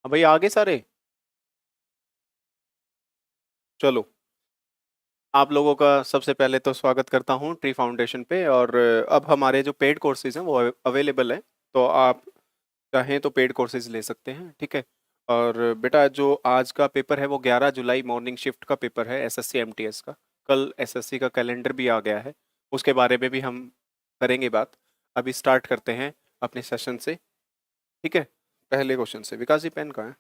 हाँ भाई, आगे सारे। चलो, आप लोगों का सबसे पहले तो स्वागत करता हूँ ट्री फाउंडेशन पे। और अब हमारे जो पेड कोर्सेज हैं वो अवेलेबल है। तो आप चाहें तो पेड कोर्सेज ले सकते हैं, ठीक है। और बेटा, जो आज का पेपर है वो 11 जुलाई मॉर्निंग शिफ्ट का पेपर है, एसएससी एमटीएस का। कल एसएससी का कैलेंडर भी आ गया है, उसके बारे में भी हम करेंगे बात। अभी स्टार्ट करते हैं अपने सेशन से, ठीक है। पहले क्वेश्चन से, विकास जी पेन कहाँ है?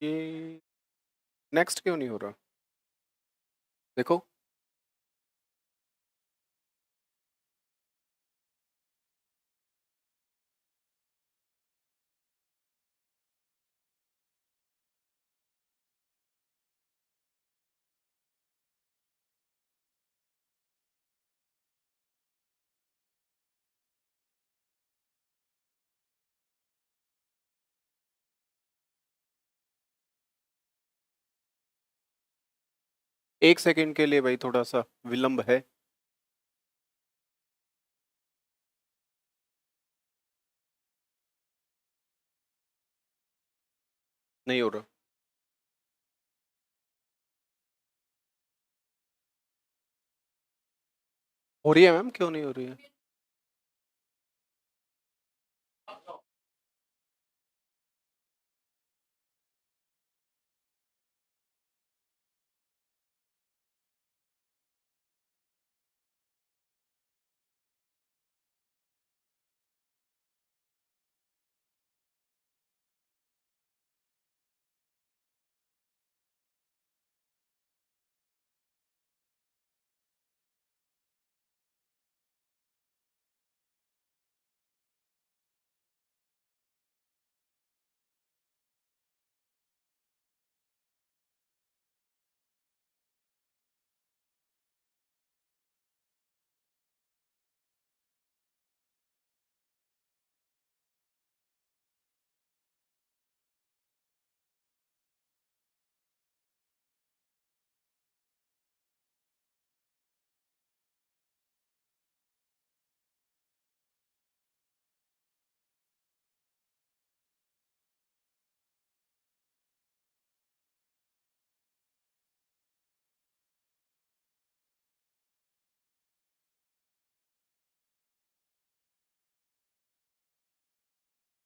ये नेक्स्ट क्यों नहीं हो रहा? देखो। एक सेकंड के लिए भाई, थोड़ा सा विलंब है। नहीं हो रहा। हो रही है मैम, क्यों नहीं हो रही है?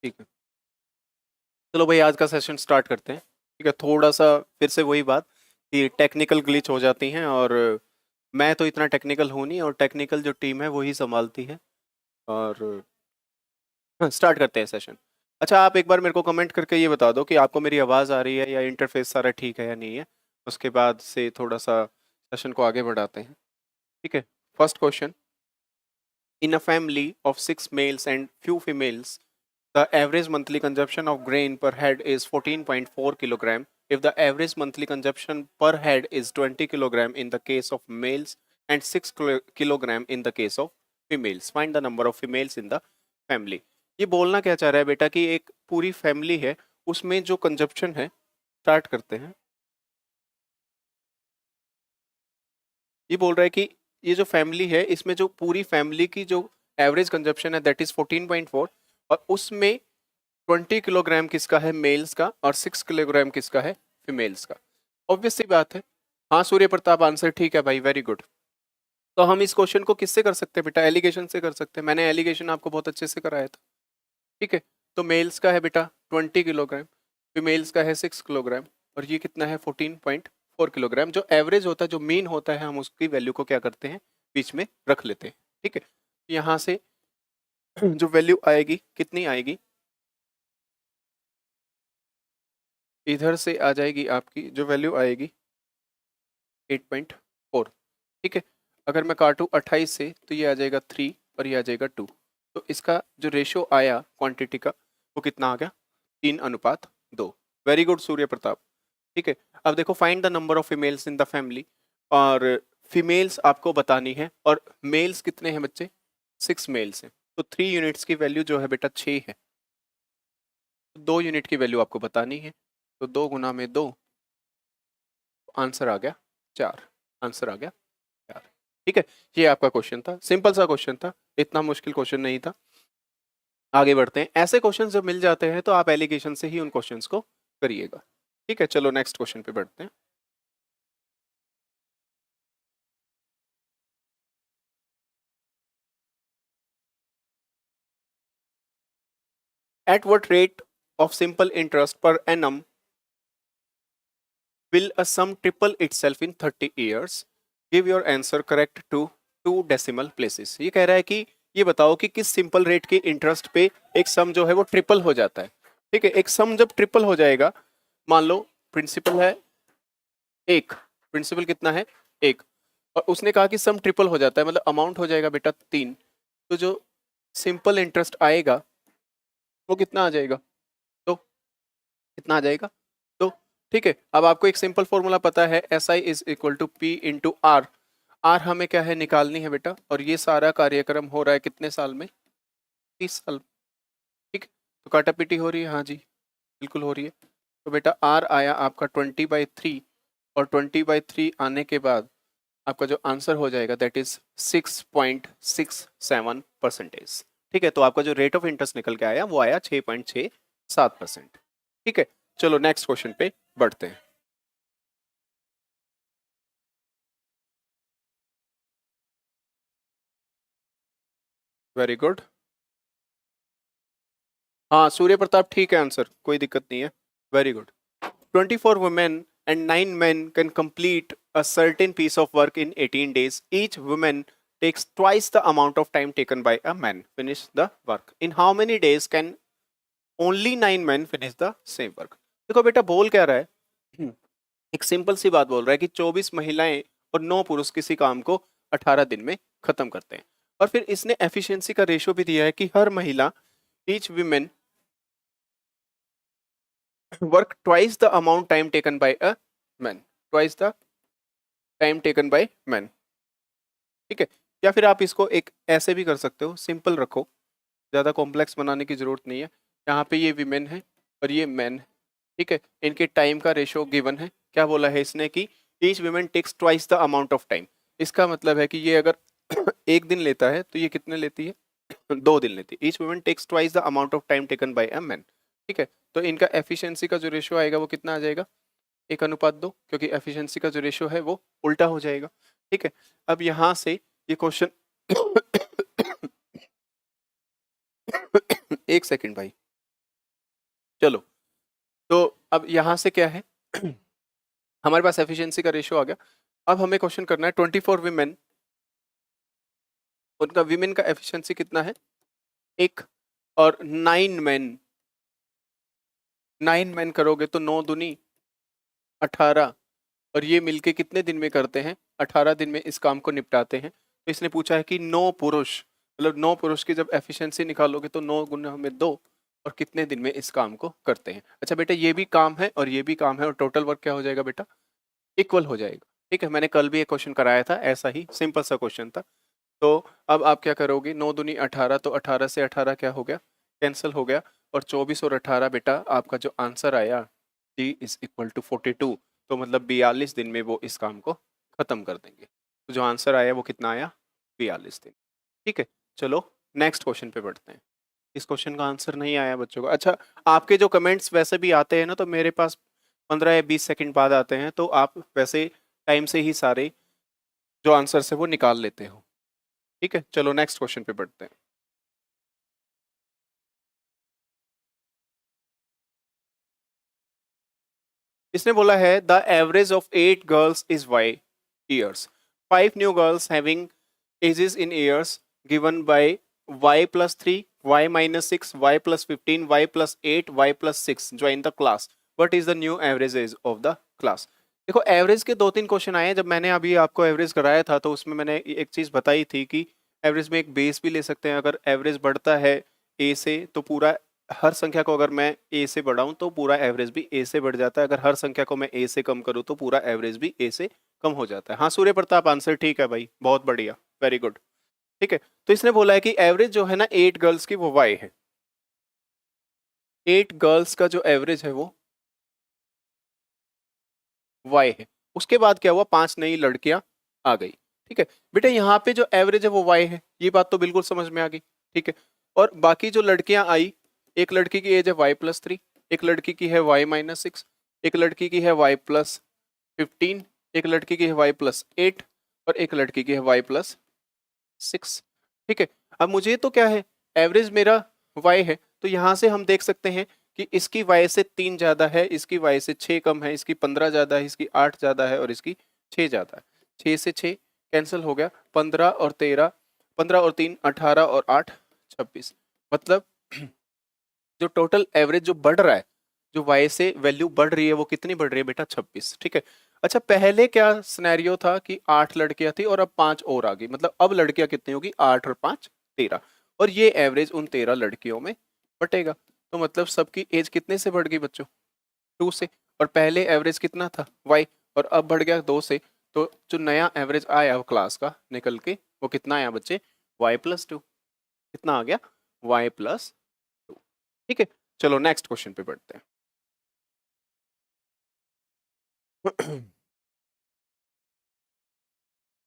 ठीक है। चलो भाई, आज का सेशन स्टार्ट करते हैं, ठीक है। थोड़ा सा फिर से वही बात कि टेक्निकल ग्लिच हो जाती हैं, और मैं तो इतना टेक्निकल हूँ नहीं, और टेक्निकल जो टीम है वही संभालती है। और स्टार्ट करते हैं सेशन। अच्छा, आप एक बार मेरे को कमेंट करके ये बता दो कि आपको मेरी आवाज़ आ रही है या इंटरफेस सारा ठीक है या नहीं है। उसके बाद से थोड़ा सा सेशन को आगे बढ़ाते हैं, ठीक है। First question. In a family of 6 males and few females, the average monthly consumption of grain per head is 14.4 kilogram. If the average monthly consumption per head is 20 kilogram in the case of males and 6 kilogram in the case of females, find the number of females in the family. ये बोलना क्या चाह रहा है बेटा कि एक पूरी फैमिली है, उसमें जो कंजप्शन है, स्टार्ट करते हैं। ये बोल रहा है कि ये जो फैमिली है, इसमें जो पूरी फैमिली की जो एवरेज कंजप्शन है दैट इज 14.4, और उसमें 20 किलोग्राम किसका है मेल्स का, और 6 किलोग्राम किसका है फीमेल्स का। ऑब्वियस सी बात है। हाँ सूर्य प्रताप, आंसर ठीक है भाई, वेरी गुड। तो हम इस क्वेश्चन को किससे कर सकते हैं बेटा? एलिगेशन से कर सकते हैं। मैंने एलिगेशन आपको बहुत अच्छे से कराया था, ठीक है। तो मेल्स का है बेटा 20 किलोग्राम, फीमेल्स का है 6 किलोग्राम, और ये कितना है 14.4 किलोग्राम। जो एवरेज होता है, जो मीन होता है, हम उसकी वैल्यू को क्या करते हैं, बीच में रख लेते हैं, ठीक है। यहाँ से जो वैल्यू आएगी कितनी आएगी, इधर से आ जाएगी आपकी जो वैल्यू आएगी 8.4, ठीक है। अगर मैं काटूँ 28 से तो ये आ जाएगा 3 और ये आ जाएगा 2। तो इसका जो रेशो आया क्वांटिटी का, वो कितना आ गया? 3:2। वेरी गुड सूर्य प्रताप, ठीक है। अब देखो, find the number of females in the family. और फीमेल्स आपको बतानी है, और मेल्स कितने हैं बच्चे? 6 मेल्स हैं। तो 3 यूनिट्स की वैल्यू जो है बेटा 6 है। 2 यूनिट की वैल्यू आपको बतानी है, तो 2 × 2, आंसर आ गया 4। आंसर आ गया 4, ठीक है, ये आपका क्वेश्चन था, सिंपल सा क्वेश्चन था, इतना मुश्किल क्वेश्चन नहीं था। आगे बढ़ते हैं, ऐसे क्वेश्चन जब मिल जाते हैं तो आप एलिगेशन से ही उन क्वेश्चंस को करिएगा। ठीक है, चलो नेक्स्ट क्वेश्चन पे बढ़ते हैं। At what rate of simple interest per annum will a sum triple itself in 30 years? Give your answer correct to 2 decimal places. ये कह रहा है कि ये बताओ कि किस सिंपल रेट के इंटरेस्ट पे एक सम जो है वो ट्रिपल हो जाता है। ठीक है, एक सम जब ट्रिपल हो जाएगा, मान लो प्रिंसिपल है एक, प्रिंसिपल कितना है एक, और उसने कहा कि सम ट्रिपल हो जाता है, मतलब अमाउंट हो जाएगा बेटा 3, तो जो सिंपल इंटरेस्ट आएगा वो कितना आ जाएगा, तो कितना आ जाएगा, तो ठीक है। अब आपको एक सिंपल फॉर्मूला पता है, S I is equal to P into R. R हमें क्या है, निकालनी है बेटा, और ये सारा कार्यक्रम हो रहा है कितने साल में, 30 साल। ठीक, तो काटापीटी हो रही है, हाँ जी बिल्कुल हो रही है। तो बेटा आर आया आपका 20/3, और 20/3 आने के बाद आपका जो आंसर हो जाएगा दैट इज 6.67%। ठीक है, तो आपका जो रेट ऑफ इंटरेस्ट निकल के आया वो आया 6.67%। ठीक है, चलो नेक्स्ट क्वेश्चन पे बढ़ते हैं। वेरी गुड, हाँ सूर्य प्रताप ठीक है आंसर, कोई दिक्कत नहीं है, very good. 24 women and 9 men can complete a certain piece of work in 18 days. Each woman takes twice the amount of time taken by a man. Finish the work. In how many days can only 9 men finish the same work? देखो बेटा बोल क्या रहा है, एक simple सी बात बोल रहा है कि 24 महिलाएं और 9 पुरुष किसी काम को 18 दिन में खत्म करते हैं, और फिर इसने एफिशिएंसी का रेशियो भी दिया है कि हर महिला, each women work twice the amount time taken by a man, twice the time taken by man। ठीक है, या फिर आप इसको एक ऐसे भी कर सकते हो, सिंपल रखो, ज्यादा कॉम्प्लेक्स बनाने की जरूरत नहीं है। यहाँ पे ये विमेन है और ये मैन है, ठीक है, इनके टाइम का रेशियो गिवन है। क्या बोला है इसने कि each women takes twice the amount of time. इसका मतलब है कि ये अगर एक दिन लेता है तो ये कितने लेती है, 2 दिन लेती है। Each woman takes twice the amount of time taken by a man. ठीक है, तो इनका एफिशिएंसी का जो रेशियो आएगा वो कितना आ जाएगा, 1:2, क्योंकि एफिशिएंसी का जो रेशियो है वो उल्टा हो जाएगा। ठीक है, अब यहाँ से ये क्वेश्चन एक सेकंड भाई, चलो, तो अब यहाँ से क्या है हमारे पास एफिशिएंसी का रेशियो आ गया। अब हमें क्वेश्चन करना है 24 विमेन, उनका विमेन का एफिशिएंसी कितना है, एक, और 9 मैन, 9 मैन करोगे तो 9 दूनी 18, और ये मिलके कितने दिन में करते हैं, 18 दिन में इस काम को निपटाते हैं। तो इसने पूछा है कि 9 पुरुष, मतलब 9 पुरुष की जब एफिशिएंसी निकालोगे तो 9 × 2, और कितने दिन में इस काम को करते हैं। अच्छा बेटा ये भी काम है और ये भी काम है, और टोटल वर्क क्या हो जाएगा बेटा, इक्वल हो जाएगा। ठीक है, मैंने कल भी एक क्वेश्चन कराया था ऐसा ही, सिंपल सा क्वेश्चन था। तो अब आप क्या करोगे, 9 दूनी 18, तो 18 से 18 क्या हो गया, कैंसिल हो गया, और 24 और 18 बेटा आपका जो आंसर आया D इज इक्वल टू 42, तो मतलब 42 दिन में वो इस काम को खत्म कर देंगे। तो जो आंसर आया वो कितना आया, 42 दिन। ठीक है, चलो नेक्स्ट क्वेश्चन पे बढ़ते हैं। इस क्वेश्चन का आंसर नहीं आया बच्चों का। अच्छा, आपके जो कमेंट्स वैसे भी आते हैं ना, तो मेरे पास 15 या 20 सेकंड बाद आते हैं, तो आप वैसे टाइम से ही सारे जो आंसर है वो निकाल लेते हो। ठीक है, चलो नेक्स्ट क्वेश्चन पे बढ़ते हैं। इसने बोला है the average of 8 girls is Y years, 5 new girls having ages in years given by y+3, y-6, y+15, y+8, y+6 join the class, what is the new average age of the class. देखो average के 2-3 question आए हैं, जब मैंने अभी आपको average कराया था तो उसमें मैंने एक चीज बताई थी कि एवरेज में एक बेस भी ले सकते हैं। अगर एवरेज बढ़ता है ए से तो पूरा, हर संख्या को अगर मैं ए से बढ़ाऊं तो पूरा एवरेज भी ए से बढ़ जाता है, अगर हर संख्या को मैं ए से कम करूं तो पूरा एवरेज भी ए से कम हो जाता है। हाँ सूर्य प्रताप आंसर ठीक है भाई, बहुत बढ़िया, वेरी गुड। ठीक है, तो इसने बोला है कि एवरेज जो है ना 8 गर्ल्स की वो वाई है, 8 गर्ल्स का जो एवरेज है वो वाई है। उसके बाद क्या हुआ, 5 नई लड़कियां आ गई। ठीक है बेटा, यहाँ पे जो एवरेज है वो y है, ये बात तो बिल्कुल समझ में आ गई। ठीक है, और बाकी जो लड़कियां आई, एक लड़की की एज है y+3, एक लड़की की है y-6, एक लड़की की है y+15, एक लड़की की है y+8 और एक लड़की की है y+6। ठीक है, अब मुझे तो क्या है, एवरेज मेरा y है, तो यहां से हम देख सकते हैं कि इसकी y से 3 ज्यादा है, इसकी y से 6 कम है, इसकी 15 ज्यादा है, इसकी 8 ज्यादा है और इसकी 6 ज्यादा है। 6 से 6 कैंसिल हो गया, 15 और 13, 15 और 3 18 और 8 26। मतलब जो टोटल एवरेज जो बढ़ रहा है, जो y से वैल्यू बढ़ रही है, वो कितनी बढ़ रही है बेटा, 26। ठीक है, अच्छा पहले क्या सिनेरियो था कि 8 लड़कियां थी और अब 5 और आ गई, मतलब अब लड़कियां कितनी होगी, 8 और 5 13, और ये एवरेज उन 13 लड़कियों में बटेगा। तो मतलब सबकी एज कितने से बढ़ गई बच्चों, 2 से, और पहले एवरेज कितना था y, और अब बढ़ गया 2 से। तो जो नया एवरेज आया वो क्लास का निकल के, वो कितना आया बच्चे, y+2। कितना आ गया, y+2। ठीक है, चलो नेक्स्ट क्वेश्चन पे बढ़ते हैं।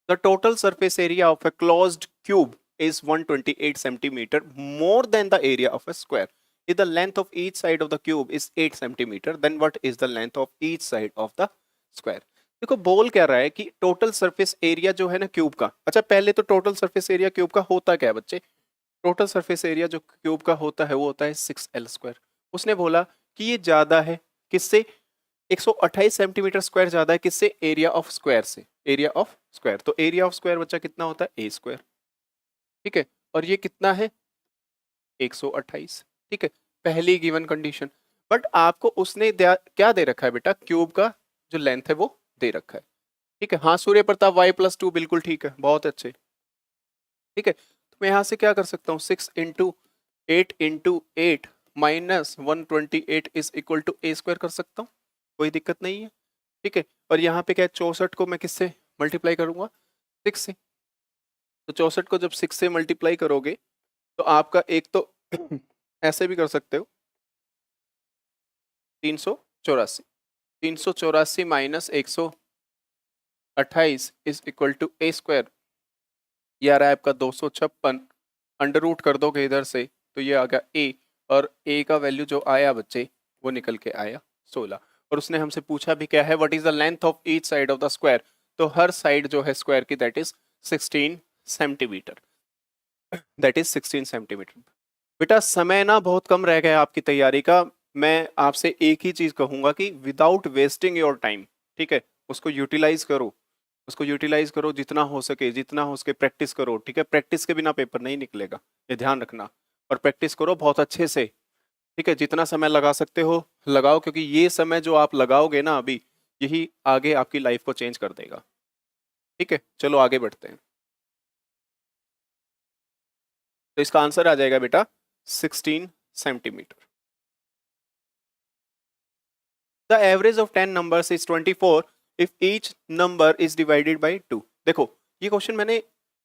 The total surface area of a closed cube is 128 centimeter more than the area of a square. If the length of each side of the cube is 8 centimeter, then what is the length of each side of the square? देखो बोल क्या रहा है कि total surface area जो है ना cube का, अच्छा पहले तो टोटल सरफेस एरिया क्यूब का होता क्या है बच्चे, टोटल सरफेस एरिया जो क्यूब का होता है वो होता है 6l²। उसने बोला कि ये ज्यादा है किससे, 128 सेंटीमीटर स्क्वायर ज्यादा है किससे, एरिया ऑफ स्क्वायर से, एरिया ऑफ स्क्वायर। तो एरिया ऑफ स्क्वायर बच्चा कितना होता है, a²। ठीक है, और ये कितना है, 128। ठीक है, पहली गिवन कंडीशन। बट आपको उसने क्या दे रखा है बेटा, क्यूब का जो लेंथ है वो दे रखा है। ठीक है, हाँ सूर्य प्रताप y+2 बिल्कुल ठीक है, बहुत अच्छे। ठीक है, तो मैं यहाँ से क्या कर सकता हूँ, 6 × 8 × 8 -128 इज इक्वल टू a² कर सकता हूँ, कोई दिक्कत नहीं है। ठीक है, और यहाँ पे क्या है, 64 को मैं किससे मल्टीप्लाई करूंगा, 6 से। तो 64 को जब 6 से मल्टीप्लाई करोगे तो आपका एक तो ऐसे भी कर सकते हो, 384, 384 minus 128 is equal to a²। ये आ रहा है आपका 256, अंडर रूट कर दोगे इधर से तो ये आ गया a, और a का वैल्यू जो आया बच्चे वो निकल के आया 16। और उसने हमसे पूछा भी क्या है, what is the length of each side of the square, तो हर साइड जो है स्क्वायर की that is 16 centimetre, that is 16 centimetre. बेटा समय ना बहुत कम रह गया आपकी तैयारी का, मैं आपसे एक ही चीज कहूंगा कि विदाउट वेस्टिंग योर टाइम, ठीक है, उसको यूटिलाइज करो, उसको यूटिलाइज करो जितना हो सके, जितना हो सके प्रैक्टिस करो। ठीक है, प्रैक्टिस के बिना पेपर नहीं निकलेगा, ये ध्यान रखना, और प्रैक्टिस करो बहुत अच्छे से। ठीक है, जितना समय लगा सकते हो लगाओ, क्योंकि ये समय जो आप लगाओगे ना अभी, यही आगे आपकी लाइफ को चेंज कर देगा। ठीक है, चलो आगे बढ़ते हैं। तो इसका आंसर आ जाएगा बेटा 16 centimetre. The average of 10 numbers is 24 if each number is divided by 2। देखो ये क्वेश्चन मैंने,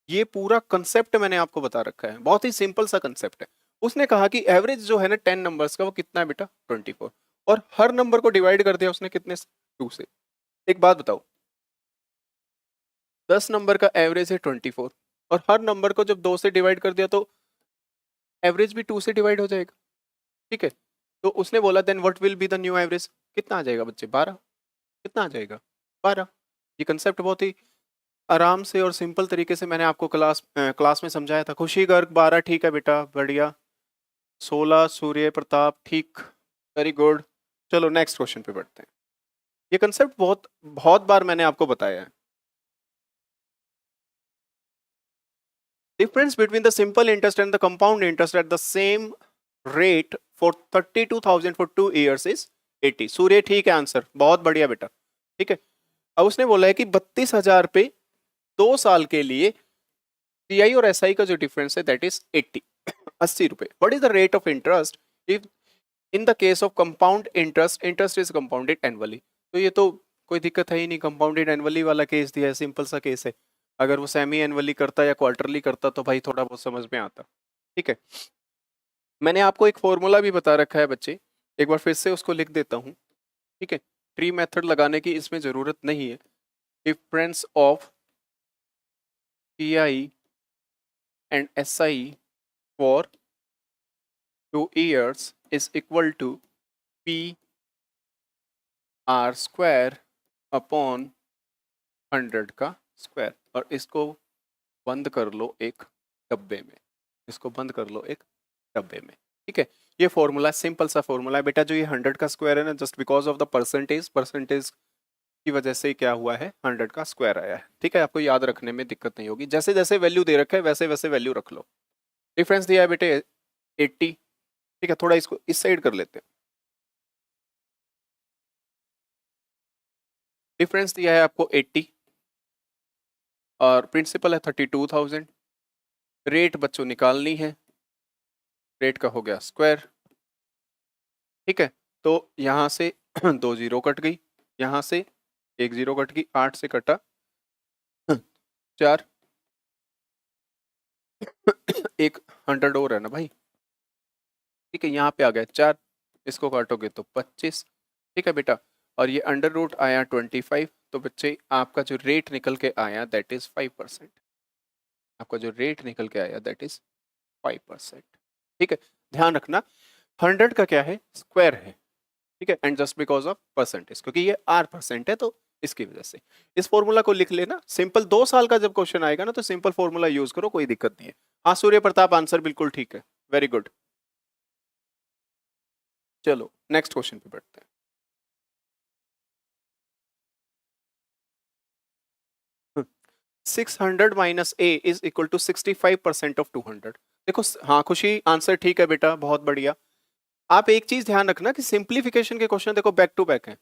ये पूरा कंसेप्ट मैंने आपको बता रखा है, बहुत ही सिंपल सा कंसेप्ट है। उसने कहा कि एवरेज जो है ना 10 नंबर्स का वो कितना है बेटा, 24, और हर नंबर को डिवाइड कर दिया उसने कितने से, 2 से। एक बात बताओ, 10 नंबर का एवरेज है 24, और हर नंबर को जब 2 से डिवाइड कर दिया तो एवरेज भी 2 से डिवाइड हो जाएगा। ठीक है, तो उसने बोला then what will be the new average, कितना आ जाएगा बच्चे, 12। कितना आ जाएगा, 12। ये कंसेप्ट बहुत ही आराम से और सिंपल तरीके से मैंने आपको क्लास में समझाया था। खुशी गर्ग 12 ठीक है बेटा, बढ़िया। 16 सूर्य प्रताप ठीक, वेरी गुड। चलो नेक्स्ट क्वेश्चन पे बढ़ते हैं। ये कंसेप्ट बहुत बहुत बार मैंने आपको बताया है। Difference between the simple interest and the compound interest at the same rate for 32,000 for 2 years is 80। सूर्य ठीक है आंसर, बहुत बढ़िया बेटा। ठीक है, अब उसने बोला है कि 32,000 पे 2 साल के लिए CI और SI का जो डिफरेंस है दैट इज 80, 80 रुपए। What is the rate of interest if in the case of compound interest, interest is compounded annually. तो ये तो कोई दिक्कत है ही नहीं, कंपाउंडेड एनुअली वाला केस दिया है, सिंपल सा केस है। अगर वो सेमी एनुअली करता या क्वार्टरली करता तो भाई थोड़ा बहुत समझ में आता। ठीक है, मैंने आपको एक फॉर्मूला भी बता रखा है बच्चे, एक बार फिर से उसको लिख देता हूँ। ठीक है, ट्री मेथड लगाने की इसमें जरूरत नहीं है। Difference of PI and SI for 2 years is equal to P R square upon 100 का स्क्वायर। और इसको बंद कर लो एक डब्बे में, इसको बंद कर लो एक डब्बे में। ठीक है, ये फॉर्मूला सिंपल सा फॉर्मूला है बेटा। जो ये 100 का स्क्वायर है ना, just because of the percentage की वजह से क्या हुआ है, 100 का स्क्वायर आया है। ठीक है, आपको याद रखने में दिक्कत नहीं होगी, जैसे जैसे वैल्यू दे रखा है वैसे वैसे वैल्यू रख लो। डिफरेंस दिया है बेटे 80। ठीक है, थोड़ा इसको इस साइड कर लेते हैं। डिफरेंस दिया है आपको 80 और प्रिंसिपल है 32,000। रेट बच्चों निकालनी है, रेट का हो गया स्क्वायर। ठीक है, तो यहाँ से 2 जीरो कट गई, यहाँ से 1 जीरो कट गई, 8 से कटा 4 एक 100 और है ना भाई। ठीक है, यहाँ पे आ गया 4, इसको काटोगे तो 25। ठीक है बेटा, और ये अंडर रूट आया 25। तो बच्चे आपका जो रेट निकल के आया दैट इज 5%। आपका जो रेट निकल के आया दैट इज 5%। ठीक है, ध्यान रखना 100 का क्या है, स्क्वायर है। ठीक है, and just because of percentage, क्योंकि ये R% है तो इसकी वजह से इस फॉर्मूला को लिख लेना। सिंपल 2 साल का जब क्वेश्चन आएगा ना तो सिंपल फॉर्मूला यूज करो, कोई दिक्कत नहीं है। हाँ सूर्य प्रताप, आंसर बिल्कुल ठीक है, वेरी गुड। चलो नेक्स्ट क्वेश्चन पे बढ़ते हैं। 600 minus A is equal to 65% of 200। देखो हाँ खुशी, आंसर ठीक है बेटा, बहुत बढ़िया। आप एक चीज ध्यान रखना कि सिंप्लीफिकेशन के क्वेश्चन देखो बैक टू बैक हैं,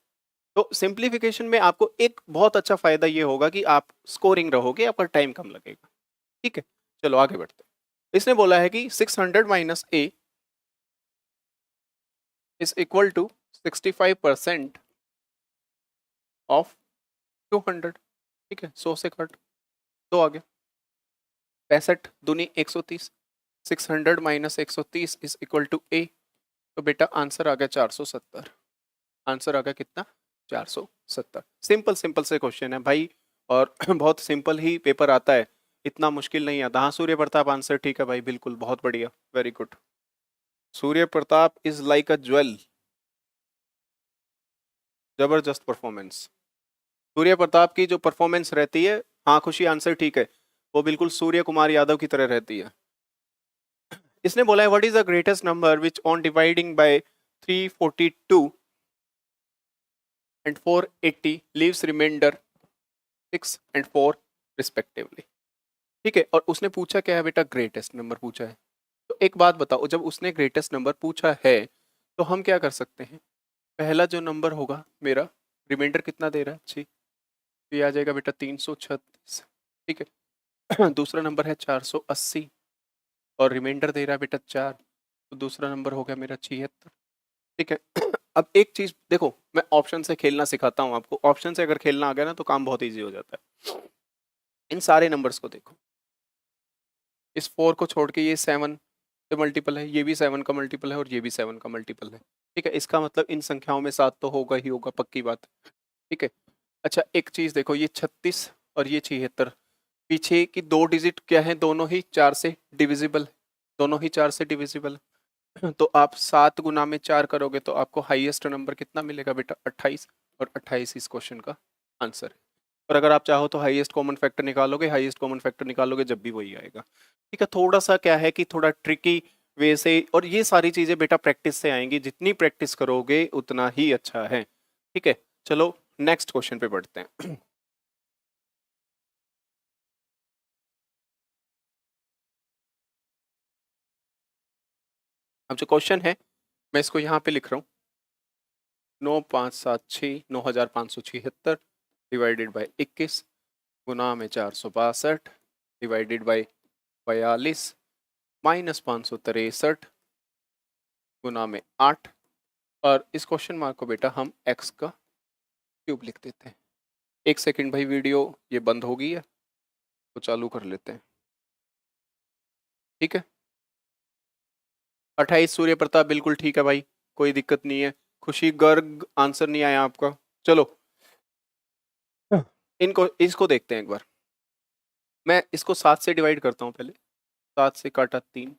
तो सिंप्लीफिकेशन में आपको एक बहुत अच्छा फायदा ये होगा कि आप स्कोरिंग रहोगे, आपका टाइम कम लगेगा। ठीक है, चलो आगे बढ़ते हैं। इसने बोला है कि 600 minus A is equal to 65% of 200। ठीक है, 100 से कट दो आगे, 65 दूनी 130। 600 माइनस 130 इज इक्वल टू ए। तो बेटा आंसर आ गया 470। आंसर आ गया कितना, 470। सिंपल सिंपल से क्वेश्चन है भाई, और बहुत सिंपल ही पेपर आता है, इतना मुश्किल नहीं आता। हाँ सूर्य प्रताप, आंसर ठीक है भाई, बिल्कुल बहुत बढ़िया, very good. Surya Pratap is like a jewel, जबरदस्त परफॉर्मेंस। सूर्य प्रताप की जो परफॉर्मेंस रहती है, हाँ खुशी आंसर ठीक है, वो बिल्कुल सूर्य कुमार यादव की तरह रहती है। इसने बोला है what is the greatest number which on dividing by 342 and 480 leaves remainder 6 and 4 respectively. ठीक है, और उसने पूछा क्या है बेटा, ग्रेटेस्ट नंबर पूछा है। तो एक बात बताओ, जब उसने ग्रेटेस्ट नंबर पूछा है तो हम क्या कर सकते हैं, पहला जो नंबर होगा मेरा, रिमाइंडर कितना दे रहा है 6, तो ये आ जाएगा बेटा 336। ठीक है दूसरा नंबर है 480 और रिमाइंडर दे रहा है बेटा 4, तो दूसरा नंबर हो गया मेरा 76। ठीक है अब एक चीज देखो, मैं ऑप्शन से खेलना सिखाता हूँ आपको। ऑप्शन से अगर खेलना आ गया ना तो काम बहुत ईजी हो जाता है। इन सारे नंबर्स को देखो, इस 4 को छोड़ के ये 7 से मल्टीपल है, ये भी 7 का मल्टीपल है और ये भी 7 का मल्टीपल है। ठीक है, इसका मतलब इन संख्याओं में 7 तो होगा ही होगा, पक्की बात। ठीक है, अच्छा एक चीज देखो, ये 36 और ये 76, पीछे की 2 डिजिट क्या है, दोनों ही 4 से डिविजिबल है, दोनों ही 4 से डिविजिबल है। तो आप 7 गुना में 4 करोगे तो आपको हाईएस्ट नंबर कितना मिलेगा बेटा, 28, और 28 इस क्वेश्चन का आंसर है। और अगर आप चाहो तो हाईएस्ट कॉमन फैक्टर निकालोगे, हाईएस्ट कॉमन फैक्टर निकालोगे जब भी वही आएगा। ठीक है, थोड़ा सा क्या है कि थोड़ा ट्रिकी वे से, और ये सारी चीजें बेटा प्रैक्टिस से आएंगी, जितनी प्रैक्टिस करोगे उतना ही अच्छा है। ठीक है, चलो नेक्स्ट क्वेश्चन पे बढ़ते हैं। अब जो क्वेश्चन है मैं इसको यहाँ पे लिख रहा हूँ, 9576 9576 डिवाइडेड बाय 21 गुना में 462 डिवाइडेड बाय 42 माइनस 563 गुना में 8, और इस क्वेश्चन मार्क को बेटा हम x का क्यूब लिख देते हैं। एक सेकंड भाई, वीडियो ये बंद हो गई है तो चालू कर लेते हैं। ठीक है, 28 सूर्य प्रताप बिल्कुल ठीक है भाई, कोई दिक्कत नहीं है। खुशी गर्ग, आंसर नहीं आया आपका। चलो इनको इसको देखते हैं एक बार। मैं इसको 7 से डिवाइड करता हूँ पहले। 7 से काटा 3,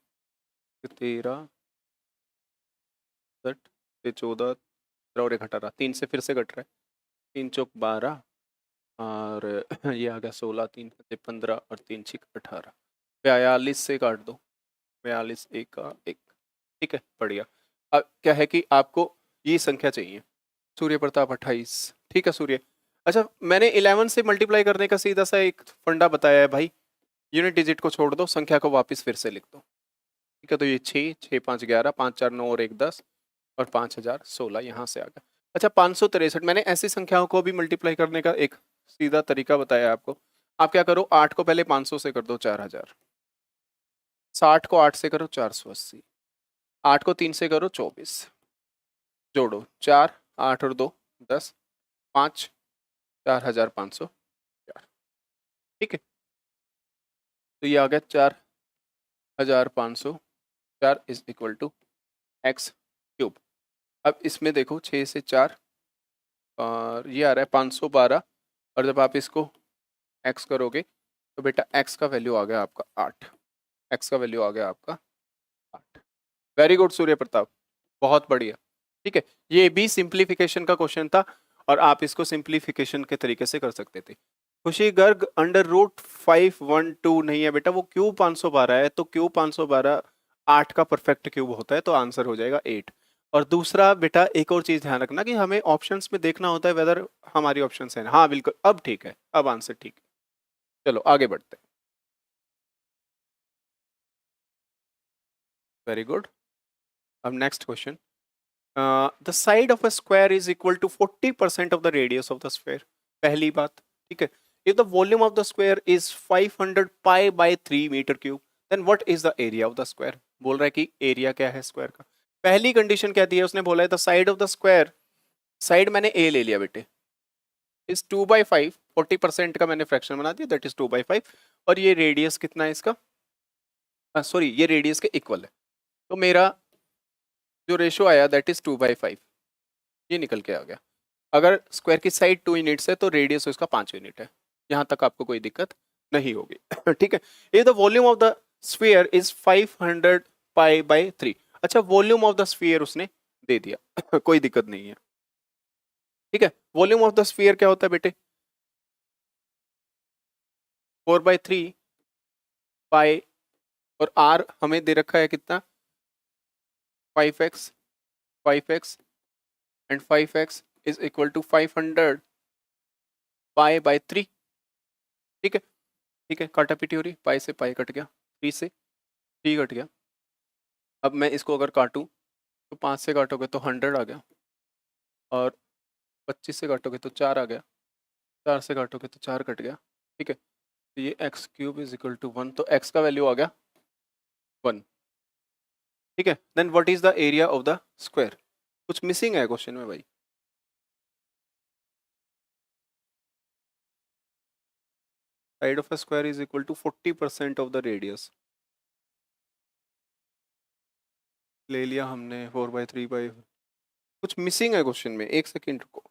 13, 14, और 18, 3 से फिर से कट रहा है। 3 चौक 12 और ये आ गया 16, 3 से 15 और 3 छिक 18, 42 से काट दो, 42 एक का एक। ठीक है, बढ़िया। अब क्या है कि आपको ये संख्या चाहिए। सूर्य प्रताप 28। ठीक है सूर्य। अच्छा, मैंने 11 से मल्टीप्लाई करने का सीधा सा एक फंडा बताया है भाई। यूनिट डिजिट को छोड़ दो, संख्या को वापस फिर से लिख दो। ठीक है, तो ये 6, 6 5 11, 5 4 9 और 1 10 और 5016 यहाँ से आ गया। अच्छा, 563, मैंने ऐसी संख्याओं को भी मल्टीप्लाई करने का एक सीधा तरीका बताया आपको। आप क्या करो, 8 को पहले 500 से कर दो 4000, 60 को 8 से करो 480, 8 को 3 से करो 24, जोड़ो 4, 8 और 2 10, 5, 4500। ठीक है, तो ये आ गया 4504 is equal to X cube. अब इसमें देखो 6 से 4 और ये आ रहा है 512, और जब आप इसको एक्स करोगे तो बेटा एक्स का वैल्यू आ गया आपका 8। एक्स का वैल्यू आ गया आपका 8। वेरी गुड सूर्य प्रताप, बहुत बढ़िया। ठीक है, ये भी सिंप्लीफिकेशन का क्वेश्चन था और आप इसको सिंप्लीफिकेशन के तरीके से कर सकते थे। खुशी गर्ग √512 नहीं है बेटा, वो क्यूब 512 है, तो क्यूब 512 8 का परफेक्ट क्यूब होता है, तो आंसर हो जाएगा 8। और दूसरा बेटा एक और चीज ध्यान रखना कि हमें ऑप्शंस में देखना होता है वेदर हमारी ऑप्शंस हैं। हाँ बिल्कुल, अब ठीक है, अब आंसर ठीक है। चलो आगे बढ़ते हैं। Very good. अब next question, the side of a square is equal to 40% of the radius of the square. पहली बात, ठीक है, if the volume of the square is 500 pi by 3 metre cube, then what is the area of the square. बोल रहा है कि area क्या है स्क्वायर का। पहली कंडीशन क्या दी है उसने, बोला है the side of the square, side मैंने ए ले लिया बेटे, इज 2/5, 40% का मैंने फ्रैक्शन बना दिया, दैट इज 2/5, और ये रेडियस कितना है इसका, सॉरी ये रेडियस के इक्वल है, तो मेरा जो रेशो आया दैट इज 2/5, ये निकल के आ गया। अगर स्क्वायर की साइड 2 यूनिट्स है तो रेडियस उसका 5 यूनिट है। यहाँ तक आपको कोई दिक्कत नहीं होगी। ठीक है, ये the volume of the sphere is 500 pi by 3। अच्छा, वॉल्यूम ऑफ द स्फीयर उसने दे दिया। कोई दिक्कत नहीं है। ठीक है, वॉल्यूम ऑफ द स्फीयर क्या होता है बेटे, 4/3 पाई, और आर हमें दे रखा है कितना, 5x, 5x and 5x is equal to 500 pi by 3। ठीक है, ठीक है, काटा पीटी हो रही, पाई से पाई कट गया, 3 से 3 कट गया। अब मैं इसको अगर काटूं तो 5 से काटोगे तो 100 आ गया, और 25 से काटोगे तो 4 आ गया, 4 से काटोगे तो 4 कट गया। ठीक है, तो ये X cube is equal to 1, तो एक्स का वैल्यू आ गया 1। ठीक है, then what is the area of the square. कुछ मिसिंग है क्वेश्चन में भाई। Side of a square is equal to 40% of the radius, ले लिया हमने 4/3 कुछ मिसिंग है क्वेश्चन में, एक सेकेंड रुको।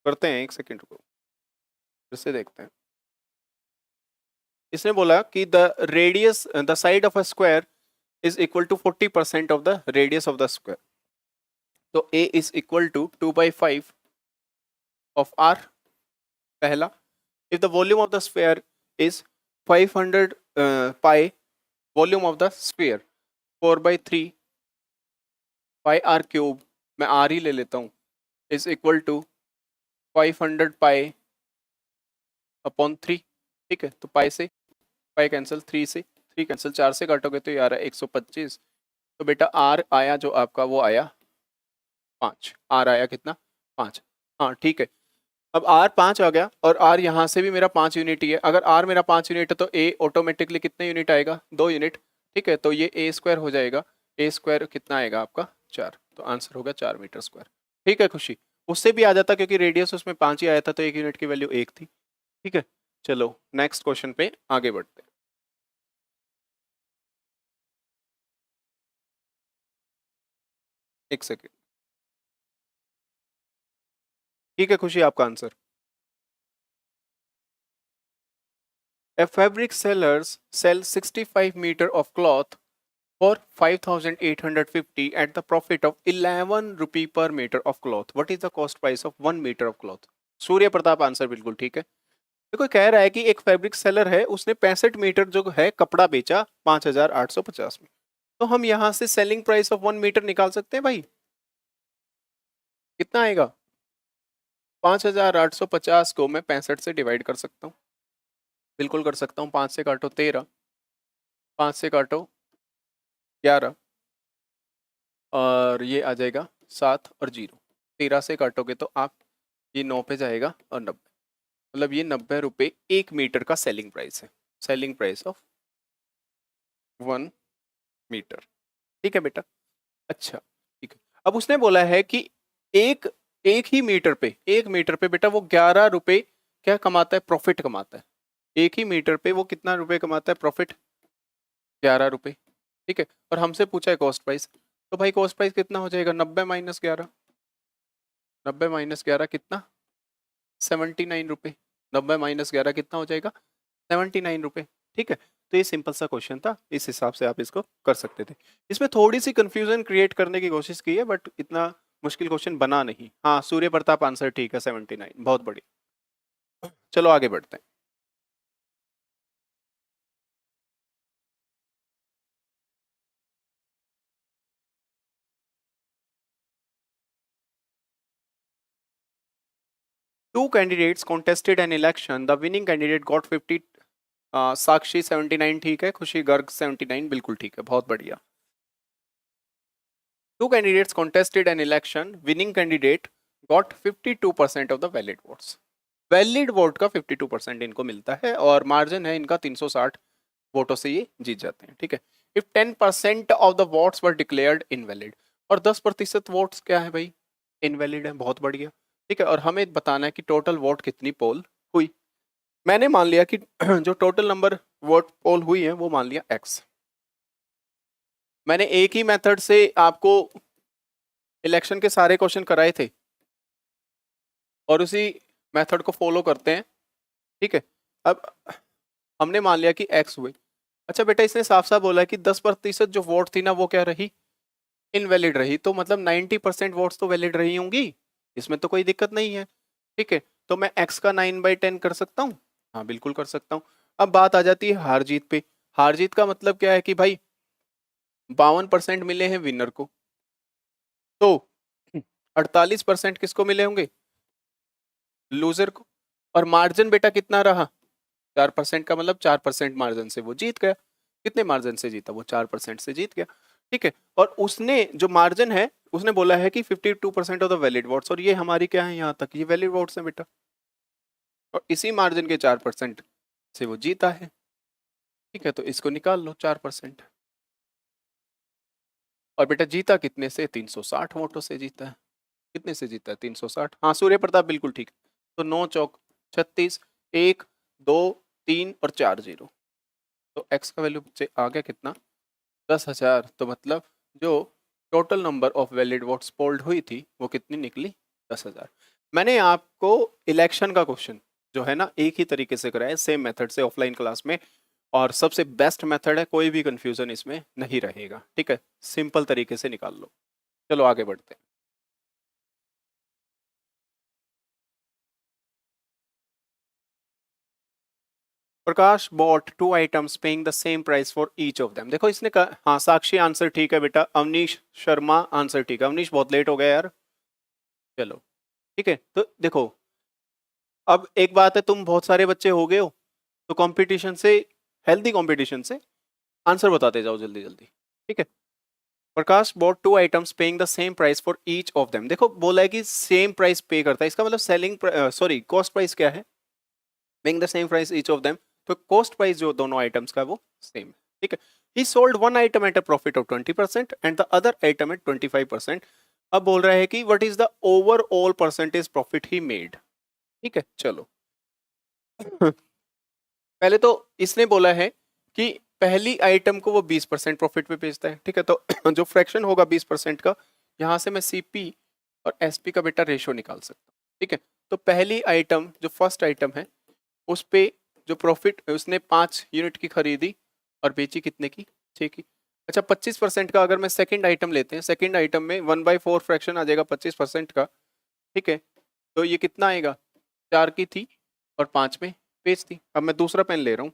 करते हैं, एक सेकेंड रुको, फिर से देखते हैं। इसने बोला कि the radius, the side of a square is equal to 40% of the radius of the square, तो a is equal to 2/5 of r पहला। If the volume of the sphere is 500 pi, volume of the sphere 4/3 pi R cube, मैं r ही ले लेता हूँ, is equal to 500 pi upon 3। ठीक है, तो पाई से पाई कैंसिल, 3 से 3 कैंसिल, 4 से काटोगे तो ये आ रहा है 125। तो बेटा आर आया जो आपका वो आया 5, आर आया कितना 5। हाँ ठीक है, अब आर 5 आ गया और आर यहाँ से भी मेरा 5 यूनिट ही है। अगर आर मेरा 5 यूनिट है तो ए ऑटोमेटिकली कितने यूनिट आएगा, 2 यूनिट। ठीक है, तो ये ए स्क्वायर हो जाएगा, ए स्क्वायर कितना आएगा आपका 4, तो आंसर होगा 4 मीटर स्क्वायर। ठीक है खुशी, उससे भी आ जाता क्योंकि रेडियस उसमें 5 ही आया था, तो 1 यूनिट की वैल्यू 1 थी। ठीक है, चलो नेक्स्ट क्वेश्चन पे आगे बढ़ते हैं। एक सेकेंड। ठीक है खुशी, आपका answer. A fabric sellers sell 65 meter of cloth for 5,850 at the profit of 11 rupee per meter of cloth. What is the cost price of 1 meter of cloth? Surya Pratap answer बिल्कुल ठीक है। देखो कह रहा है कि एक फैब्रिक सेलर है, उसने 65 मीटर जो है कपड़ा बेचा 5,850 में। तो हम यहां से सेलिंग प्राइस ऑफ 1 मीटर निकाल सकते हैं भाई। कितना आएगा? 5,850 को मैं 65 से डिवाइड कर सकता हूँ। बिल्कुल कर सकता हूँ। 5 से काटो 13, 5 से काटो 11, और ये आ जाएगा 7 और 0। 13 से काटोगे तो आप ये 9 पे जाएगा और 90, मतलब ये 90 रुपये 1 मीटर का सेलिंग प्राइस है। Selling price of 1 metre. ठीक है बेटा। अच्छा ठीक है। अब उसने बोला है कि एक एक ही मीटर पे, 1 मीटर पे बेटा वो 11 रुपए क्या कमाता है? प्रॉफिट कमाता है। एक ही मीटर पे वो कितना रुपए कमाता है? प्रॉफिट 11 रुपए। ठीक है। और हमसे पूछा है कॉस्ट प्राइस, तो भाई कॉस्ट प्राइस कितना हो जाएगा? 90 माइनस 11। 90 माइनस 11 कितना? 79 रुपए। 90 माइनस 11 कितना हो जाएगा? 79 रुपए। ठीक है। तो ये सिंपल सा क्वेश्चन था, इस हिसाब से आप इसको कर सकते थे। इसमें थोड़ी सी कंफ्यूजन क्रिएट करने की कोशिश की है, बट इतना मुश्किल क्वेश्चन बना नहीं। हाँ सूर्य प्रताप आंसर ठीक है, 79। बहुत बढ़िया। चलो आगे बढ़ते हैं। Two candidates contested an election. The winning candidate got 50। साक्षी 79 ठीक है, खुशी गर्ग 79 बिल्कुल ठीक है, बहुत बढ़िया। Two candidates contested an election. Winning candidate got 52% of the valid votes. Valid vote का 52% इनको मिलता है, और मार्जिन है इनका 360 वोटों से ये जीत जाते हैं। ठीक है। If 10% of the votes were declared invalid, और 10% वोट्स क्या है भाई? इनवैलिड है। बहुत बढ़िया। ठीक है। और हमें बताना है कि टोटल वोट कितनी पोल हुई। मैंने मान लिया कि जो टोटल नंबर वोट पोल हुई है वो मान लिया x। मैंने एक ही मेथड से आपको इलेक्शन के सारे क्वेश्चन कराए थे, और उसी मेथड को फॉलो करते हैं। ठीक है। अब हमने मान लिया कि x हुए। अच्छा बेटा इसने साफ साफ बोला कि 10% जो वोट थी ना वो क्या रही? इनवैलिड रही। तो मतलब 90% वोट्स तो वैलिड रही होंगी, इसमें तो कोई दिक्कत नहीं है। ठीक है। तो मैं x का 9/10 कर सकता हूँ। हाँ बिल्कुल कर सकता हूँ। अब बात आ जाती है हार जीत पे। हार जीत का मतलब क्या है कि भाई 52% मिले हैं विनर को, तो 48% किसको मिले होंगे? लूजर को। और मार्जिन बेटा कितना रहा? 4% का, मतलब 4% मार्जिन से वो जीत गया। कितने मार्जिन से जीता? वो 4% से जीत गया। ठीक है। और उसने जो मार्जिन है उसने बोला है कि 52% ऑफ द वैलिड वोट्स, और ये हमारी क्या है यहाँ तक? ये वैलिड वोट्स हैं बेटा, और इसी मार्जिन के 4% से वो जीता है। ठीक है। तो इसको निकाल लो 4%। और बेटा जीता कितने से? 360 वोटों से जीता है। कितने से जीता है? 360। हाँ सूर्य प्रताप बिल्कुल ठीक। तो 9 चौक 36, 1 2 3 और 4 0। तो x का वैल्यू से आ गया कितना? 10,000। तो मतलब जो total number of valid votes polled हुई थी वो कितनी निकली? 10,000। मैंने आपको इलेक्शन का क्वेश्चन जो है ना एक ही तरीके से कराया, सेम मेथड से ऑफलाइन क्लास में, और सबसे बेस्ट मेथड है, कोई भी कंफ्यूजन इसमें नहीं रहेगा। ठीक है। सिंपल तरीके से निकाल लो। चलो आगे बढ़ते हैं। Prakash bought 2 items paying the same price for each of them. देखो इसने कहा, हाँ साक्षी आंसर ठीक है बेटा। अवनीश शर्मा आंसर ठीक है। अवनीश बहुत लेट हो गया यार। चलो ठीक है। तो देखो अब एक बात है, तुम बहुत सारे बच्चे हो गए हो, तो कंपटीशन से, हेल्दी कंपटीशन से आंसर बताते जाओ जल्दी जल्दी। ठीक है। Prakash bought 2 items paying the same price for each of them. देखो बोला है कि सेम प्राइस पे करता है, इसका मतलब सेलिंग सॉरी कॉस्ट प्राइस क्या है? Paying the same price each of them. तो कॉस्ट प्राइस जो दोनों आइटम्स का वो सेम है। ठीक है। He sold one item at a profit of 20% and the other item at 25%। अब बोल रहा है कि what is the overall percentage profit he made. ठीक है। चलो पहले तो इसने बोला है कि पहली आइटम को वो 20% प्रॉफिट पे बेचता है। ठीक है। तो जो फ्रैक्शन होगा 20% का, यहाँ से मैं सीपी और एसपी का बेटा रेशो निकाल सकता हूँ। ठीक है, तो पहली आइटम जो फर्स्ट आइटम है उस पे जो प्रॉफिट उसने 5 यूनिट की खरीदी और बेची कितने की, 6 की। अच्छा 25% का अगर मैं सेकंड आइटम लेते हैं, सेकंड आइटम में 1/4 फ्रैक्शन आ जाएगा 25% का। ठीक है, तो ये कितना आएगा, 4 की थी और 5 में बेच दी। अब मैं दूसरा पेन ले रहा हूँ।